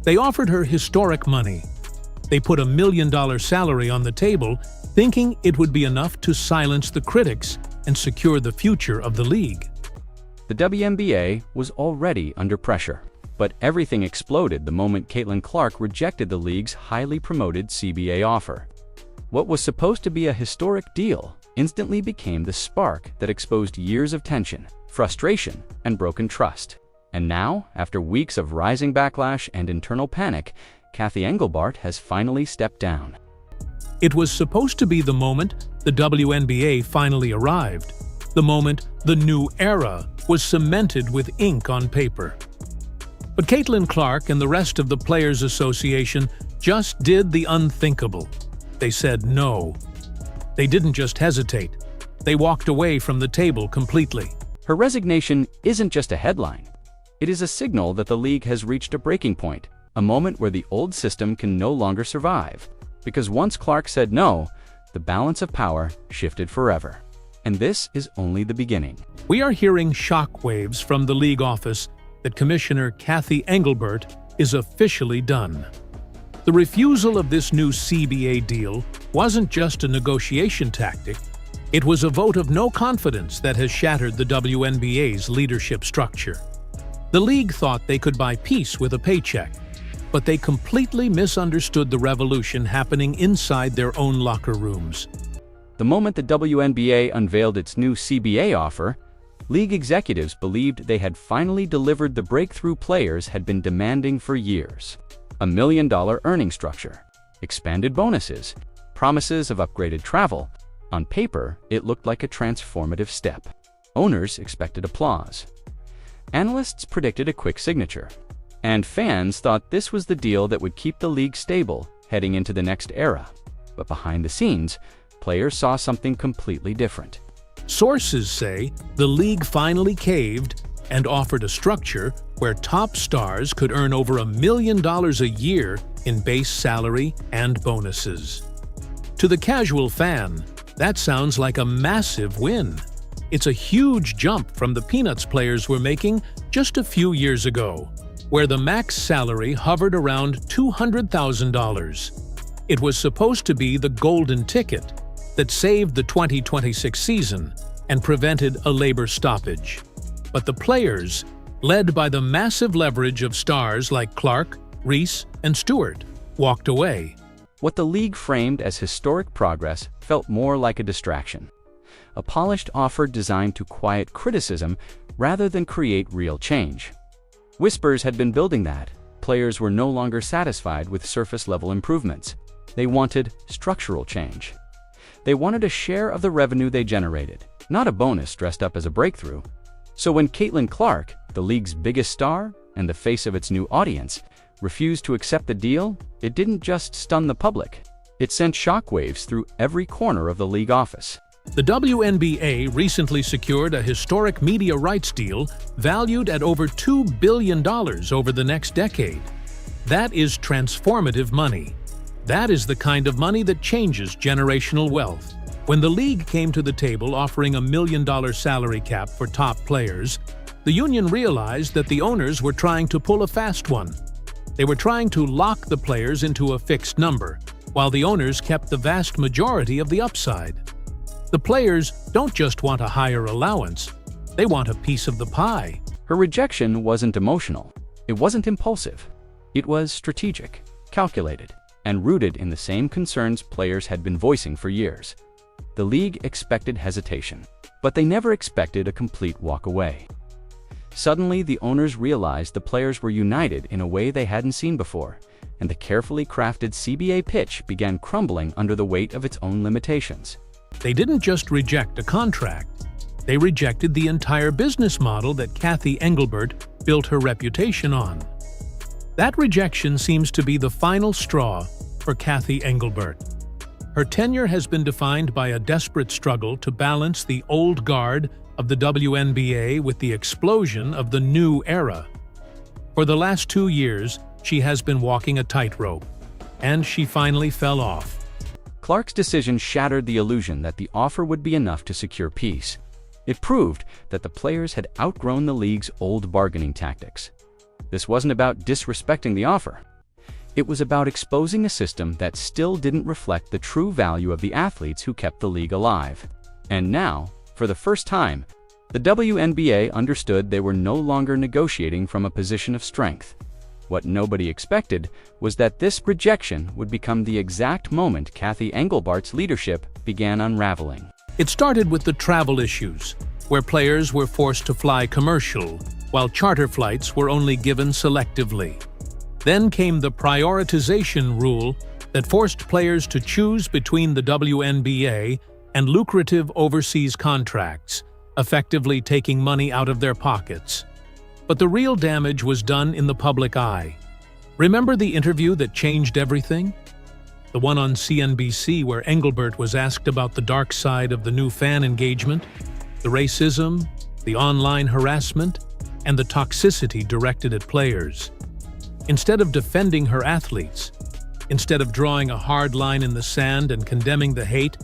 They offered her historic money. They put $1 million salary on the table, thinking it would be enough to silence the critics and secure the future of the league. The WNBA was already under pressure, but everything exploded the moment Caitlin Clark rejected the league's highly promoted CBA offer. What was supposed to be a historic deal instantly became the spark that exposed years of tension, frustration, and broken trust. And now, after weeks of rising backlash and internal panic, Cathy Engelbart has finally stepped down. It was supposed to be the moment the WNBA finally arrived, the moment the new era was cemented with ink on paper. But Caitlin Clark and the rest of the Players Association just did the unthinkable. They said no. They didn't just hesitate. They walked away from the table completely. Her resignation isn't just a headline. It is a signal that the league has reached a breaking point, a moment where the old system can no longer survive. Because once Clark said no, the balance of power shifted forever. And this is only the beginning. We are hearing shockwaves from the league office that Commissioner Cathy Engelbert is officially done. The refusal of this new CBA deal wasn't just a negotiation tactic. It was a vote of no confidence that has shattered the WNBA's leadership structure. The league thought they could buy peace with a paycheck, but they completely misunderstood the revolution happening inside their own locker rooms. The moment the WNBA unveiled its new CBA offer, league executives believed they had finally delivered the breakthrough players had been demanding for years. $1 million earning structure, expanded bonuses, promises of upgraded travel. On paper, it looked like a transformative step. Owners expected applause. Analysts predicted a quick signature. And fans thought this was the deal that would keep the league stable heading into the next era. But behind the scenes, players saw something completely different. Sources say the league finally caved and offered a structure where top stars could earn over $1 million a year in base salary and bonuses. To the casual fan, that sounds like a massive win. It's a huge jump from the peanuts players were making just a few years ago, where the max salary hovered around $200,000. It was supposed to be the golden ticket that saved the 2026 season and prevented a labor stoppage. But the players, led by the massive leverage of stars like Clark, Reese, and Stewart, walked away. What the league framed as historic progress felt more like a distraction. A polished offer designed to quiet criticism rather than create real change. Whispers had been building that players were no longer satisfied with surface-level improvements. They wanted structural change. They wanted a share of the revenue they generated, not a bonus dressed up as a breakthrough. So when Caitlin Clark, the league's biggest star and the face of its new audience, refused to accept the deal, it didn't just stun the public. It sent shockwaves through every corner of the league office. The WNBA recently secured a historic media rights deal valued at over $2 billion over the next decade. That is transformative money. That is the kind of money that changes generational wealth. When the league came to the table offering a $1 million salary cap for top players, the union realized that the owners were trying to pull a fast one. They were trying to lock the players into a fixed number, while the owners kept the vast majority of the upside. The players don't just want a higher allowance, they want a piece of the pie. Her rejection wasn't emotional. It wasn't impulsive. It was strategic, calculated, and rooted in the same concerns players had been voicing for years. The league expected hesitation, but they never expected a complete walk away. Suddenly, the owners realized the players were united in a way they hadn't seen before, and the carefully crafted CBA pitch began crumbling under the weight of its own limitations. They didn't just reject a contract, they rejected the entire business model that Cathy Engelbert built her reputation on. That rejection seems to be the final straw for Cathy Engelbert. Her tenure has been defined by a desperate struggle to balance the old guard of the WNBA with the explosion of the new era. For the last 2 years, she has been walking a tightrope, and she finally fell off. Clark's decision shattered the illusion that the offer would be enough to secure peace. It proved that the players had outgrown the league's old bargaining tactics. This wasn't about disrespecting the offer. It was about exposing a system that still didn't reflect the true value of the athletes who kept the league alive. And now, for the first time, the WNBA understood they were no longer negotiating from a position of strength. What nobody expected was that this rejection would become the exact moment Cathy Engelbart's leadership began unraveling. It started with the travel issues, where players were forced to fly commercial, while charter flights were only given selectively. Then came the prioritization rule that forced players to choose between the WNBA and lucrative overseas contracts, effectively taking money out of their pockets. But the real damage was done in the public eye. Remember the interview that changed everything? The one on CNBC where Engelbert was asked about the dark side of the new fan engagement, the racism, the online harassment, and the toxicity directed at players. Instead of defending her athletes, instead of drawing a hard line in the sand and condemning the hate,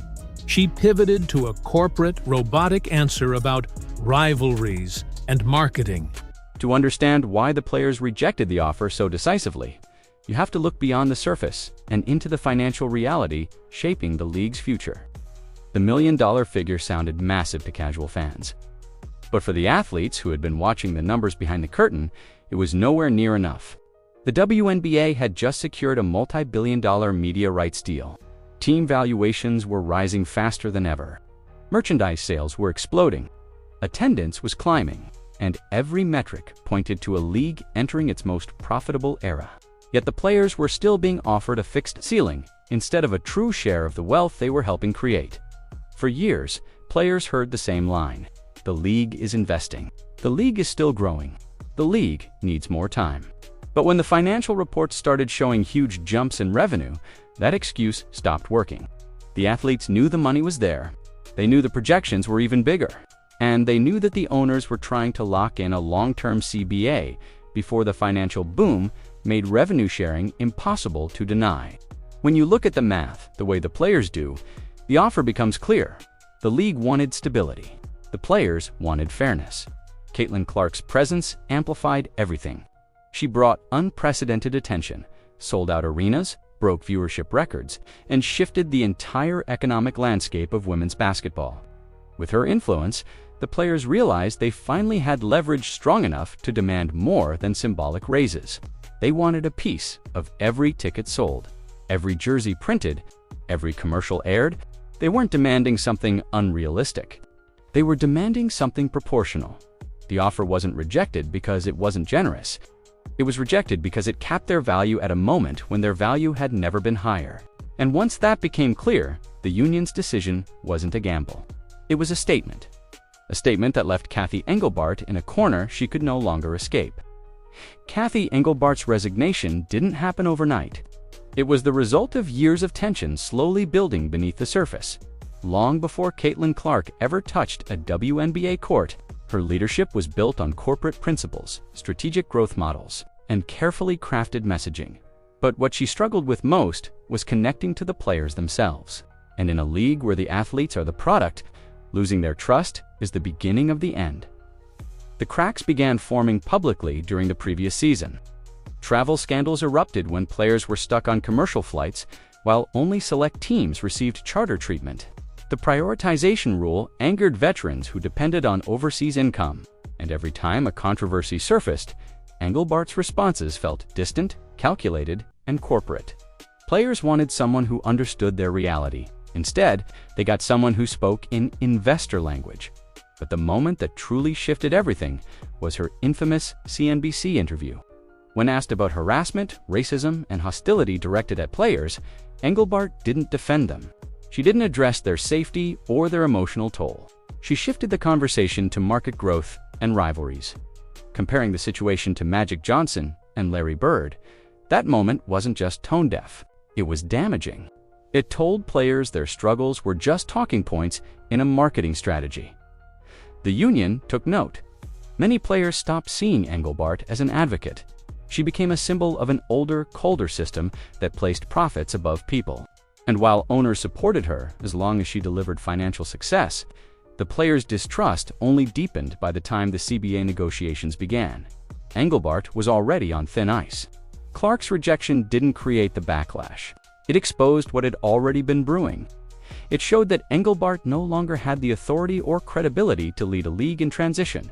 she pivoted to a corporate, robotic answer about rivalries and marketing. To understand why the players rejected the offer so decisively, you have to look beyond the surface and into the financial reality shaping the league's future. The million-dollar figure sounded massive to casual fans. But for the athletes who had been watching the numbers behind the curtain, it was nowhere near enough. The WNBA had just secured a multi-billion-dollar media rights deal. Team valuations were rising faster than ever. Merchandise sales were exploding. Attendance was climbing, and every metric pointed to a league entering its most profitable era. Yet the players were still being offered a fixed ceiling instead of a true share of the wealth they were helping create. For years, players heard the same line: the league is investing. The league is still growing. The league needs more time. But when the financial reports started showing huge jumps in revenue, that excuse stopped working. The athletes knew the money was there. They knew the projections were even bigger. And they knew that the owners were trying to lock in a long-term CBA before the financial boom made revenue sharing impossible to deny. When you look at the math the way the players do, the offer becomes clear. The league wanted stability. The players wanted fairness. Caitlin Clark's presence amplified everything. She brought unprecedented attention, sold out arenas, broke viewership records, and shifted the entire economic landscape of women's basketball. With her influence, the players realized they finally had leverage strong enough to demand more than symbolic raises. They wanted a piece of every ticket sold, every jersey printed, every commercial aired. They weren't demanding something unrealistic. They were demanding something proportional. The offer wasn't rejected because it wasn't generous. It was rejected because it capped their value at a moment when their value had never been higher. And once that became clear, the union's decision wasn't a gamble. It was a statement. A statement that left Cathy Engelbart in a corner she could no longer escape. Cathy Engelbart's resignation didn't happen overnight. It was the result of years of tension slowly building beneath the surface. Long before Caitlin Clark ever touched a WNBA court, her leadership was built on corporate principles, strategic growth models, and carefully crafted messaging. But what she struggled with most was connecting to the players themselves. And in a league where the athletes are the product, losing their trust is the beginning of the end. The cracks began forming publicly during the previous season. Travel scandals erupted when players were stuck on commercial flights, while only select teams received charter treatment. The prioritization rule angered veterans who depended on overseas income, and every time a controversy surfaced, Engelbart's responses felt distant, calculated, and corporate. Players wanted someone who understood their reality. Instead, they got someone who spoke in investor language. But the moment that truly shifted everything was her infamous CNBC interview. When asked about harassment, racism, and hostility directed at players, Engelbart didn't defend them. She didn't address their safety or their emotional toll. She shifted the conversation to market growth and rivalries. Comparing the situation to Magic Johnson and Larry Bird, that moment wasn't just tone-deaf. It was damaging. It told players their struggles were just talking points in a marketing strategy. The union took note. Many players stopped seeing Engelbart as an advocate. She became a symbol of an older, colder system that placed profits above people. And while owners supported her as long as she delivered financial success, the players' distrust only deepened by the time the CBA negotiations began. Engelbart was already on thin ice. Clark's rejection didn't create the backlash. It exposed what had already been brewing. It showed that Engelbart no longer had the authority or credibility to lead a league in transition.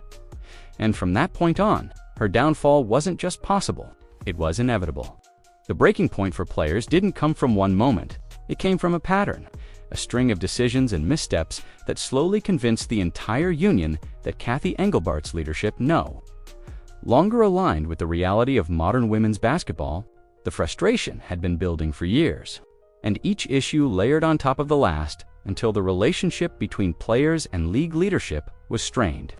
And from that point on, her downfall wasn't just possible, it was inevitable. The breaking point for players didn't come from one moment. It came from a pattern, a string of decisions and missteps that slowly convinced the entire union that Cathy Engelbart's leadership no longer aligned with the reality of modern women's basketball. The frustration had been building for years, and each issue layered on top of the last until the relationship between players and league leadership was strained.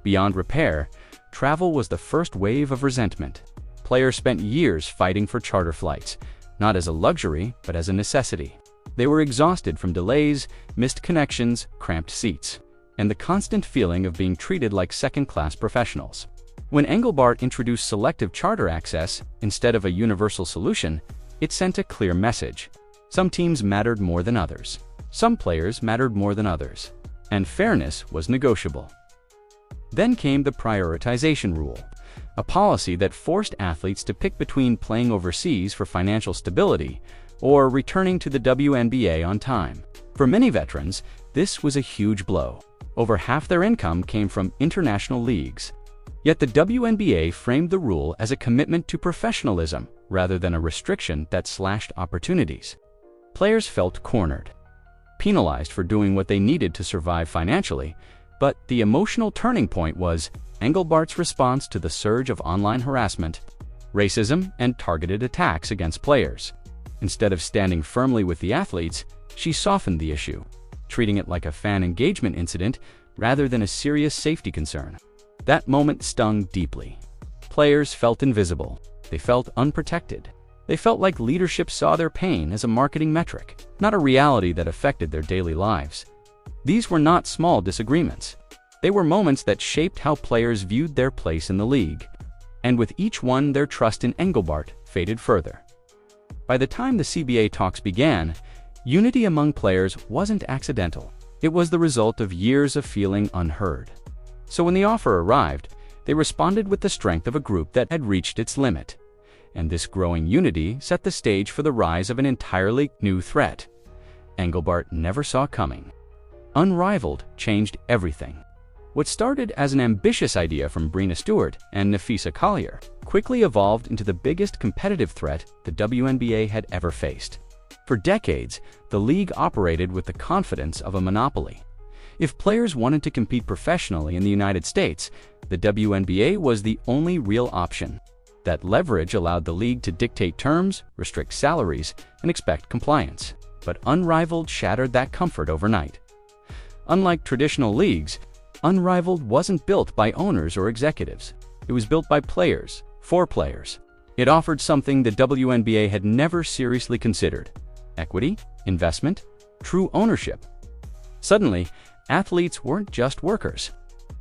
Beyond repair, travel was the first wave of resentment. Players spent years fighting for charter flights, not as a luxury, but as a necessity. They were exhausted from delays, missed connections, cramped seats, and the constant feeling of being treated like second-class professionals. When Engelbart introduced selective charter access instead of a universal solution, it sent a clear message. Some teams mattered more than others. Some players mattered more than others. And fairness was negotiable. Then came the prioritization rule, a policy that forced athletes to pick between playing overseas for financial stability or returning to the WNBA on time. For many veterans, this was a huge blow. Over half their income came from international leagues. Yet the WNBA framed the rule as a commitment to professionalism rather than a restriction that slashed opportunities. Players felt cornered, penalized for doing what they needed to survive financially, but the emotional turning point was Engelbart's response to the surge of online harassment, racism, and targeted attacks against players. Instead of standing firmly with the athletes, she softened the issue, treating it like a fan engagement incident rather than a serious safety concern. That moment stung deeply. Players felt invisible. They felt unprotected. They felt like leadership saw their pain as a marketing metric, not a reality that affected their daily lives. These were not small disagreements. They were moments that shaped how players viewed their place in the league. And with each one, their trust in Engelbart faded further. By the time the CBA talks began, unity among players wasn't accidental. It was the result of years of feeling unheard. So when the offer arrived, they responded with the strength of a group that had reached its limit. And this growing unity set the stage for the rise of an entirely new threat Engelbart never saw coming. Unrivaled changed everything. What started as an ambitious idea from Breena Stewart and Napheesa Collier quickly evolved into the biggest competitive threat the WNBA had ever faced. For decades, the league operated with the confidence of a monopoly. If players wanted to compete professionally in the United States, the WNBA was the only real option. That leverage allowed the league to dictate terms, restrict salaries, and expect compliance. But Unrivaled shattered that comfort overnight. Unlike traditional leagues, Unrivaled wasn't built by owners or executives. It was built by players, for players. It offered something the WNBA had never seriously considered: equity, investment, true ownership. Suddenly, athletes weren't just workers.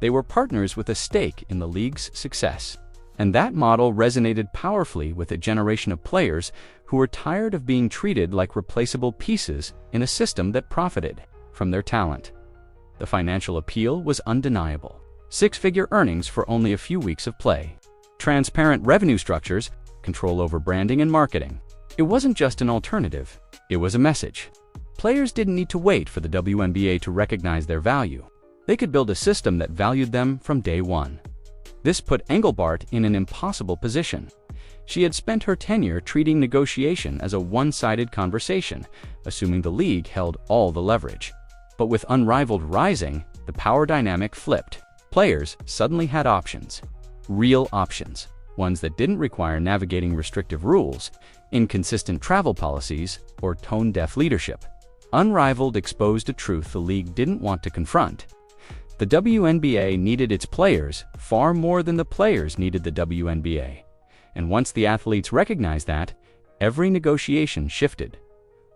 They were partners with a stake in the league's success. And that model resonated powerfully with a generation of players who were tired of being treated like replaceable pieces in a system that profited from their talent. The financial appeal was undeniable. Six-figure earnings for only a few weeks of play. Transparent revenue structures, control over branding and marketing. It wasn't just an alternative, it was a message. Players didn't need to wait for the WNBA to recognize their value. They could build a system that valued them from day one. This put Engelbart in an impossible position. She had spent her tenure treating negotiation as a one-sided conversation, assuming the league held all the leverage. But with Unrivaled rising, the power dynamic flipped. Players suddenly had options. Real options. Ones that didn't require navigating restrictive rules, inconsistent travel policies, or tone-deaf leadership. Unrivaled exposed a truth the league didn't want to confront. The WNBA needed its players far more than the players needed the WNBA. And once the athletes recognized that, every negotiation shifted.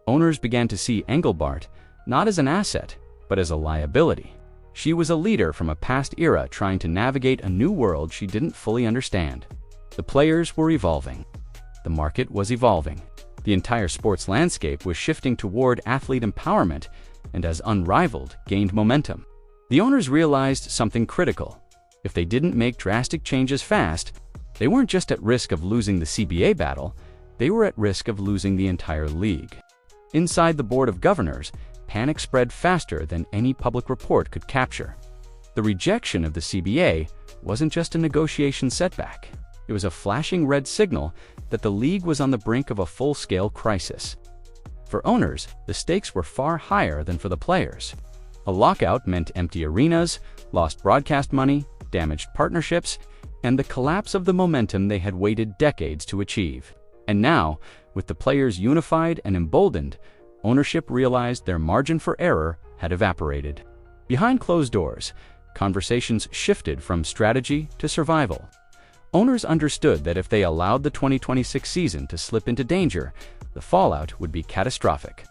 Owners began to see Engelbart not as an asset, but as a liability. She was a leader from a past era trying to navigate a new world she didn't fully understand. The players were evolving. The market was evolving. The entire sports landscape was shifting toward athlete empowerment, and as Unrivaled gained momentum, the owners realized something critical. If they didn't make drastic changes fast, They weren't just at risk of losing the CBA battle, they were at risk of losing the entire league. Inside the Board of Governors, panic spread faster than any public report could capture. The rejection of the CBA wasn't just a negotiation setback. It was a flashing red signal that the league was on the brink of a full-scale crisis. For owners, the stakes were far higher than for the players. A lockout meant empty arenas, lost broadcast money, damaged partnerships, and the collapse of the momentum they had waited decades to achieve. And now, with the players unified and emboldened, ownership realized their margin for error had evaporated. Behind closed doors, conversations shifted from strategy to survival. Owners understood that if they allowed the 2026 season to slip into danger, the fallout would be catastrophic.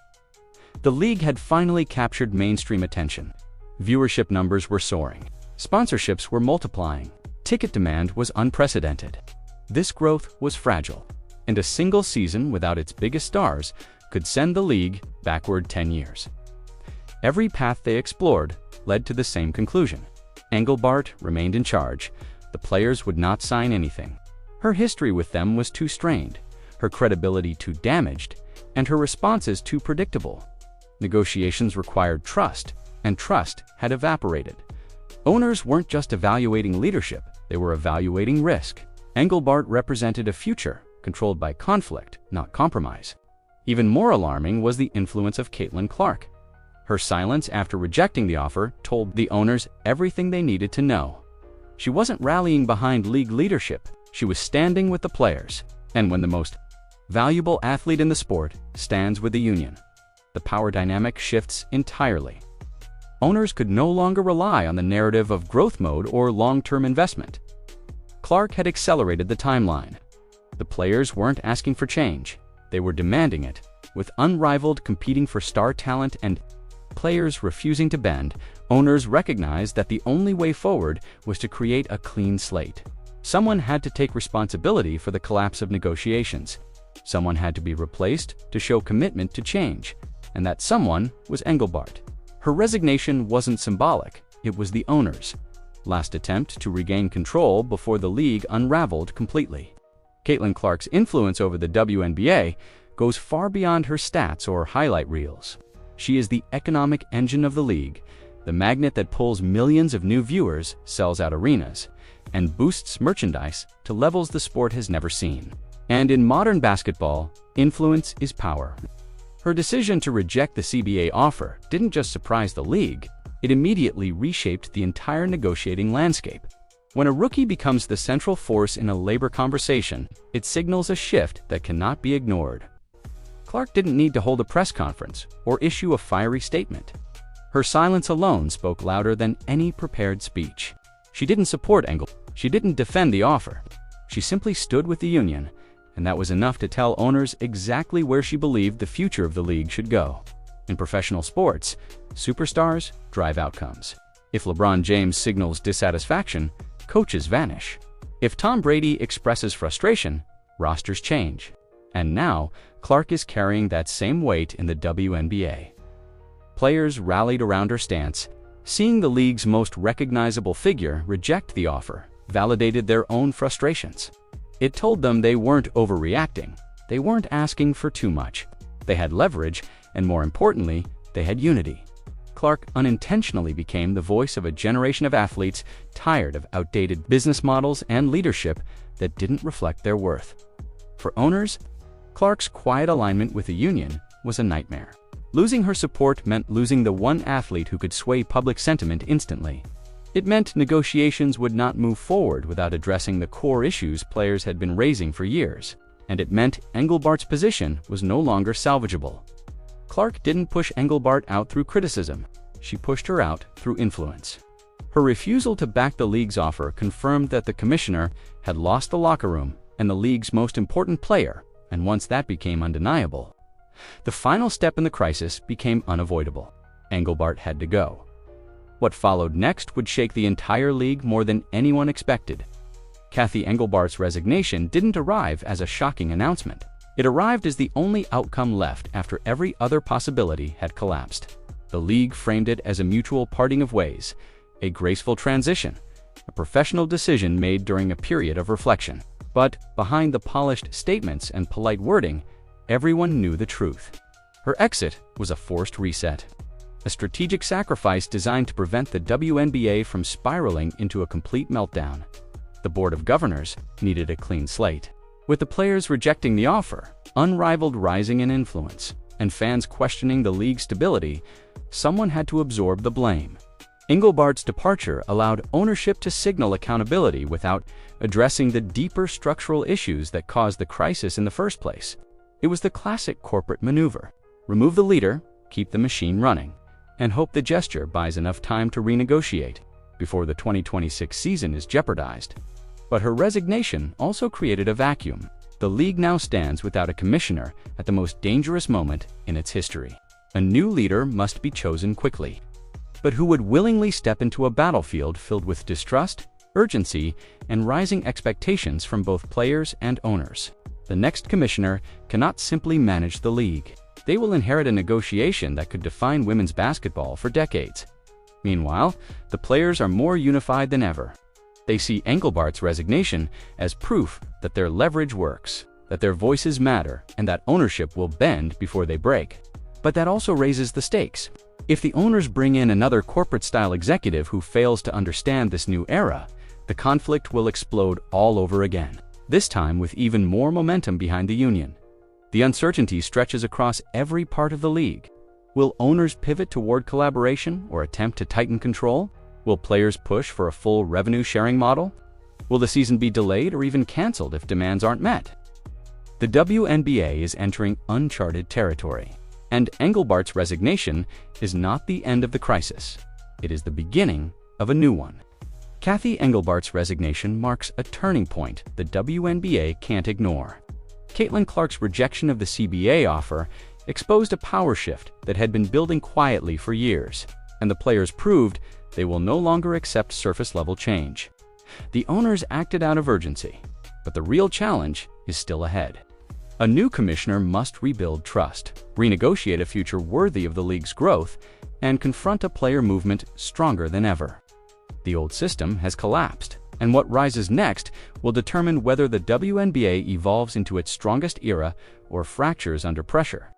The league had finally captured mainstream attention. Viewership numbers were soaring. Sponsorships were multiplying. Ticket demand was unprecedented. This growth was fragile, and a single season without its biggest stars could send the league backward 10 years. Every path they explored led to the same conclusion. Engelbart remained in charge. The players would not sign anything. Her history with them was too strained, her credibility too damaged, and her responses too predictable. Negotiations required trust, and trust had evaporated. Owners weren't just evaluating leadership, they were evaluating risk. Engelbart represented a future controlled by conflict, not compromise. Even more alarming was the influence of Caitlin Clark. Her silence after rejecting the offer told the owners everything they needed to know. She wasn't rallying behind league leadership, she was standing with the players. And when the most valuable athlete in the sport stands with the union, the power dynamic shifts entirely. Owners could no longer rely on the narrative of growth mode or long-term investment. Clark had accelerated the timeline. The players weren't asking for change, they were demanding it, with unrivaled competing for star talent and players refusing to bend. Owners recognized that the only way forward was to create a clean slate. Someone had to take responsibility for the collapse of negotiations. Someone had to be replaced to show commitment to change, and that someone was Engelbart. Her resignation wasn't symbolic, it was the owner's last attempt to regain control before the league unraveled completely. Caitlin Clark's influence over the WNBA goes far beyond her stats or highlight reels. She is the economic engine of the league, the magnet that pulls millions of new viewers, sells out arenas, and boosts merchandise to levels the sport has never seen. And in modern basketball, influence is power. Her decision to reject the CBA offer didn't just surprise the league, it immediately reshaped the entire negotiating landscape. When a rookie becomes the central force in a labor conversation, it signals a shift that cannot be ignored. Clark didn't need to hold a press conference or issue a fiery statement. Her silence alone spoke louder than any prepared speech. She didn't support Engelbart. She didn't defend the offer. She simply stood with the union, and that was enough to tell owners exactly where she believed the future of the league should go. In professional sports, superstars drive outcomes. If LeBron James signals dissatisfaction, coaches vanish. If Tom Brady expresses frustration, rosters change. And now, Clark is carrying that same weight in the WNBA. Players rallied around her stance. Seeing the league's most recognizable figure reject the offer validated their own frustrations. It told them they weren't overreacting. They weren't asking for too much. They had leverage, and more importantly, they had unity. Clark unintentionally became the voice of a generation of athletes tired of outdated business models and leadership that didn't reflect their worth. For owners, Clark's quiet alignment with the union was a nightmare. Losing her support meant losing the one athlete who could sway public sentiment instantly. It meant negotiations would not move forward without addressing the core issues players had been raising for years. And it meant Engelbart's position was no longer salvageable. Clark didn't push Engelbart out through criticism. She pushed her out through influence. Her refusal to back the league's offer confirmed that the commissioner had lost the locker room and the league's most important player, and once that became undeniable, the final step in the crisis became unavoidable. Engelbart had to go. What followed next would shake the entire league more than anyone expected. Cathy Engelbart's resignation didn't arrive as a shocking announcement. It arrived as the only outcome left after every other possibility had collapsed. The league framed it as a mutual parting of ways, a graceful transition, a professional decision made during a period of reflection. But behind the polished statements and polite wording, everyone knew the truth. Her exit was a forced reset, a strategic sacrifice designed to prevent the WNBA from spiraling into a complete meltdown. The Board of Governors needed a clean slate. With the players rejecting the offer, unrivaled rising in influence, and fans questioning the league's stability, someone had to absorb the blame. Engelbart's departure allowed ownership to signal accountability without addressing the deeper structural issues that caused the crisis in the first place. It was the classic corporate maneuver: remove the leader, keep the machine running, and hope the gesture buys enough time to renegotiate before the 2026 season is jeopardized. But her resignation also created a vacuum. The league now stands without a commissioner at the most dangerous moment in its history. A new leader must be chosen quickly. But who would willingly step into a battlefield filled with distrust, urgency, and rising expectations from both players and owners? The next commissioner cannot simply manage the league. They will inherit a negotiation that could define women's basketball for decades. Meanwhile, the players are more unified than ever. They see Engelbart's resignation as proof that their leverage works, that their voices matter, and that ownership will bend before they break. But that also raises the stakes. If the owners bring in another corporate-style executive who fails to understand this new era, the conflict will explode all over again, this time with even more momentum behind the union. The uncertainty stretches across every part of the league. Will owners pivot toward collaboration or attempt to tighten control? Will players push for a full revenue-sharing model? Will the season be delayed or even canceled if demands aren't met? The WNBA is entering uncharted territory, and Engelbart's resignation is not the end of the crisis. It is the beginning of a new one. Cathy Engelbart's resignation marks a turning point the WNBA can't ignore. Caitlin Clark's rejection of the CBA offer exposed a power shift that had been building quietly for years, and the players proved they will no longer accept surface-level change. The owners acted out of urgency, but the real challenge is still ahead. A new commissioner must rebuild trust, renegotiate a future worthy of the league's growth, and confront a player movement stronger than ever. The old system has collapsed, and what rises next will determine whether the WNBA evolves into its strongest era or fractures under pressure.